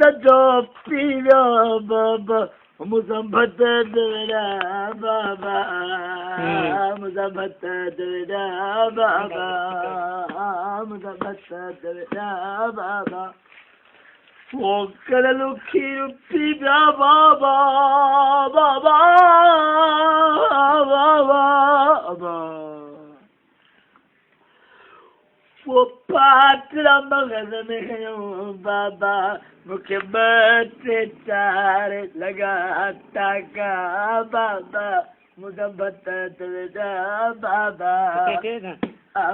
जो पीवा बाबा मुजम्मत तेरा बाबा मुजम्मत तेरा बाबा मुजम्मत तेरा बाबा वो करलू खीर पीवा बाबा बाबा बाबा वो पात्रा मगज में बाबा मुझे बच्चे चार लगाता का बाबा मुझे बता तेरा बाबा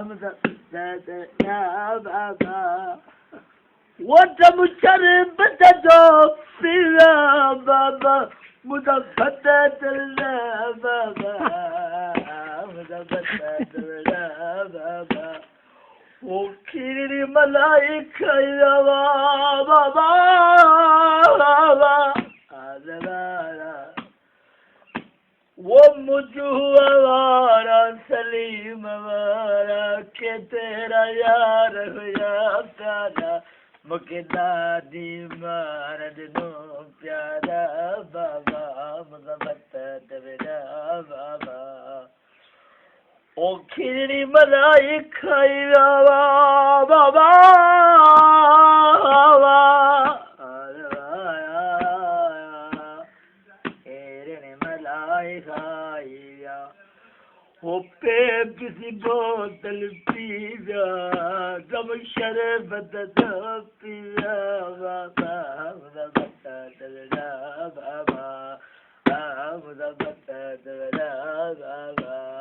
मुझे बता तेरा बाबा वो जब मुझे बता दो फिर बाबा मुझे बता तेरा बाबा मुझे बता तेरा बाबा वो खीरी मलाइका बाबा वो मुझुआरा सलीम वारा के तेरा यार हुआ प्यारा मुके दादी मार दिनो प्यारा बाबा मुझे बता तेरा बाबा ओ खीरी मलाइका बाबा वो पे किसी बोतल पीवा जब शरबत पीवा बाबा मुझे बता तेरा बाबा मुझे बता तेरा बाबा